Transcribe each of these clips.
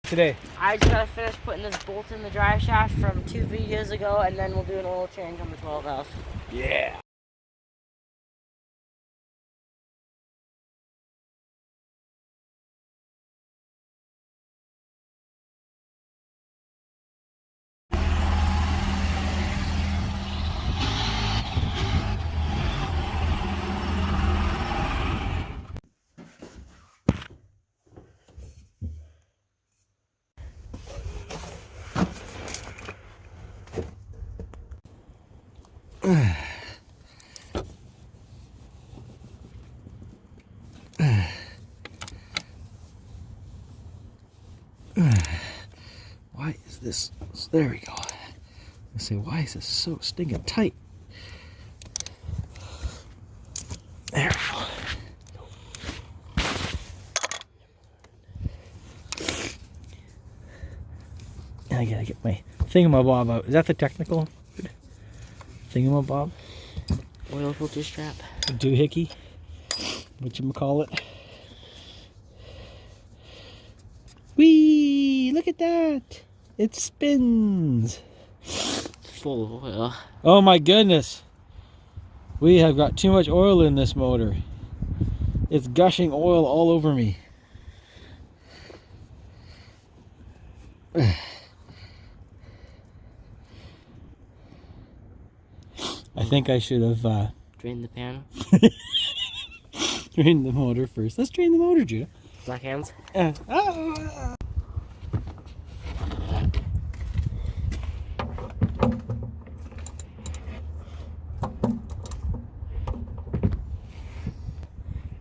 today? I just gotta finish putting this bolt in the drive shaft from 2 videos ago, and then we'll do an oil change on the 12 valve. Yeah. Why is this? There we go. I say, why is this so stinking tight? There we go. And I gotta get my thingamabob out. Is that the technical thingamabob? Oil filter strap. A doohickey? Whatchamacallit? Whee! Look at that! It spins! Full of oil. Oh my goodness! We have got too much oil in this motor. It's gushing oil all over me. I think I should have Drain the pan. drained the motor first. Let's drain the motor, Judah. Black hands.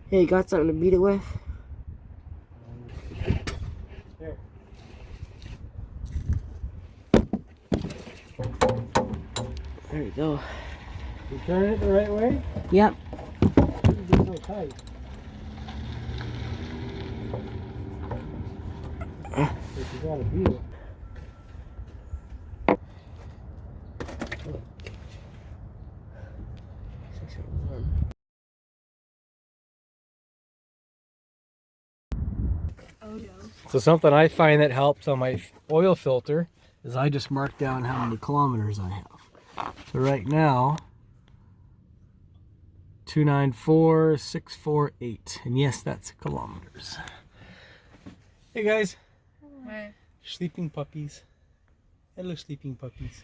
Hey, got something to beat it with? Here. There you go. You turn it the right way? Yep. It's so tight. But you gotta beat it. Oh no. So something I find that helps on my oil filter is I just mark down how many kilometers I have. So right now, 294,648. And yes, that's kilometers. Hey guys. Hi. Sleeping puppies. Hello, sleeping puppies.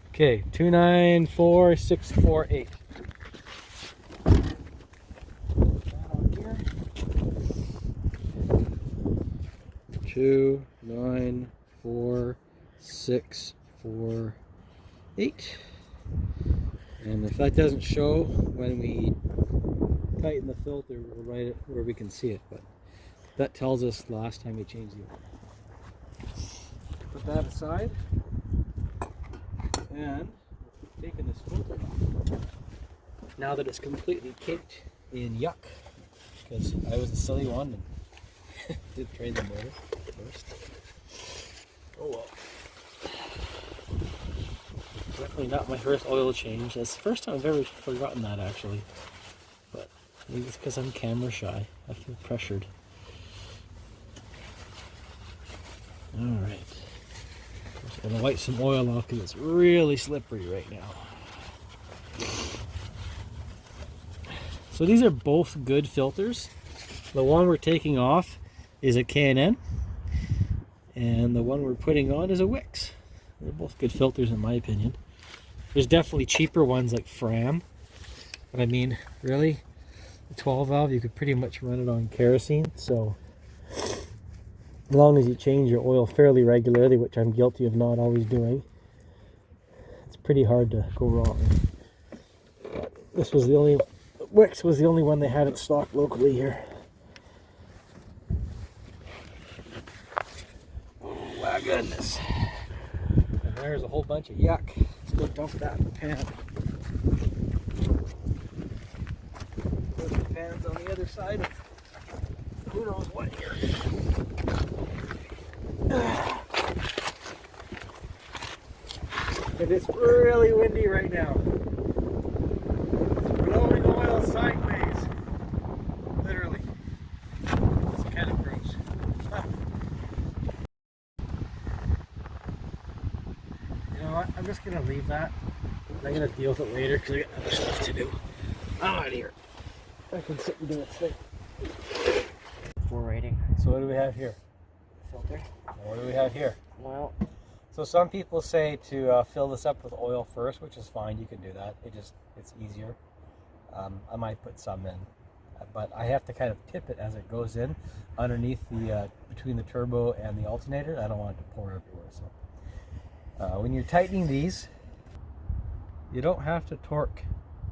Okay, 294,648. Two, 9, 4, 6, 4, 8. And if that doesn't show when we tighten the filter, we'll write it where we can see it. But that tells us the last time we changed the oil. Put that aside. And we'll keep taking this filter off. Now that it's completely caked in yuck, because I was the silly one and did drain the motor first. Oh well. Definitely not my first oil change. That's the first time I've ever forgotten that, actually. But maybe it's because I'm camera shy. I feel pressured. Alright. Just gonna wipe some oil off because it's really slippery right now. So these are both good filters. The one we're taking off is a K&N, and the one we're putting on is a Wix. They're both good filters in my opinion. There's definitely cheaper ones like Fram, but I mean, really, the 12 valve, you could pretty much run it on kerosene, so as long as you change your oil fairly regularly, which I'm guilty of not always doing, it's pretty hard to go wrong. But this was the only, Wix was the only one they had in stock locally here. Oh my goodness. And there's a whole bunch of yuck. Let's go dump that in the pan. The pan's on the other side of who knows what here. And it's really windy right now. It's blowing oil sideways. Literally. It's kind of gross. what? I'm just gonna leave that. I'm gonna deal with it later because I got other stuff to do. I'm out of here. I can sit and do this thing. 4 rating. So what do we have here? Filter. What do we have here? Well, So some people say to fill this up with oil first, which is fine. You can do that. It's easier. I might put some in, but I have to kind of tip it as it goes in underneath the between the turbo and the alternator. I don't want it to pour everywhere. So when you're tightening these, you don't have to torque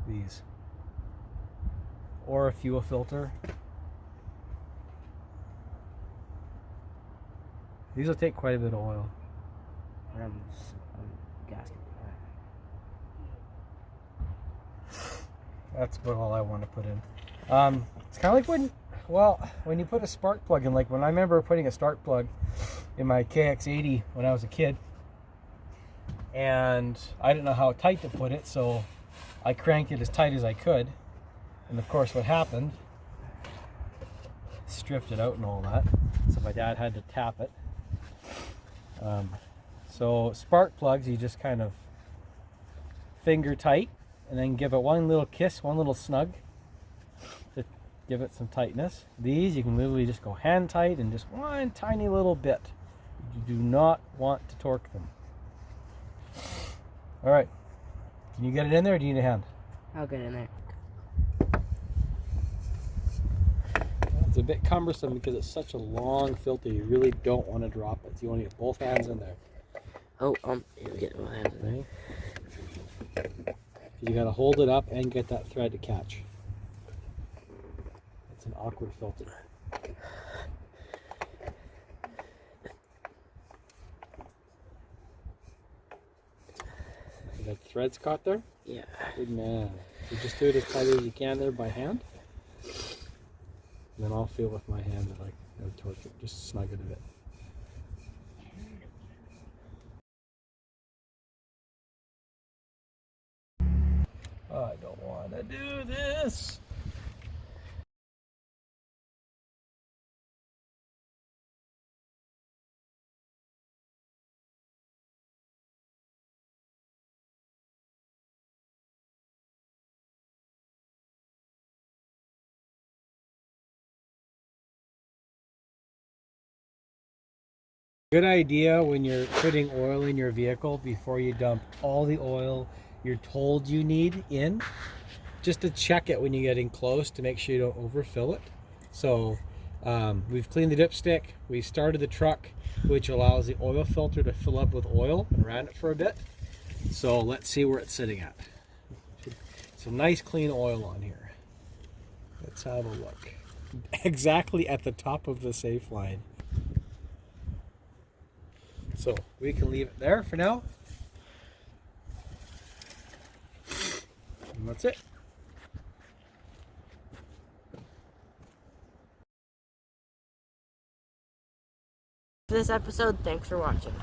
these or a fuel filter. These will take quite a bit of oil. Gasket. That's about all I want to put in. It's kind of like when you put a spark plug in, like when I remember putting a spark plug in my KX80 when I was a kid, and I didn't know how tight to put it, so I cranked it as tight as I could, and of course what happened, stripped it out and all that, so my dad had to tap it. So spark plugs, you just kind of finger tight and then give it one little kiss, one little snug to give it some tightness. These you can literally just go hand tight and just one tiny little bit. You do not want to torque them. All right, can you get it in there or do you need a hand? I'll get in there. It's a bit cumbersome because it's such a long filter. You really don't want to drop it. So you want to get both hands in there. Oh, get my hands in there. You got to hold it up and get that thread to catch. It's an awkward filter. You got the threads caught there? Yeah. Good man. So just do it as tight as you can there by hand. And then I'll feel with my hand that I torque it. Just snug it a bit. I don't want to do this. Good idea when you're putting oil in your vehicle before you dump all the oil you're told you need in, just to check it when you're getting close to make sure you don't overfill it. So we've cleaned the dipstick, we started the truck, which allows the oil filter to fill up with oil, and ran it for a bit. So let's see where it's sitting at. Some nice clean oil on here. Let's have a look. Exactly at the top of the safe line. So we can leave it there for now. And that's it. For this episode, thanks for watching.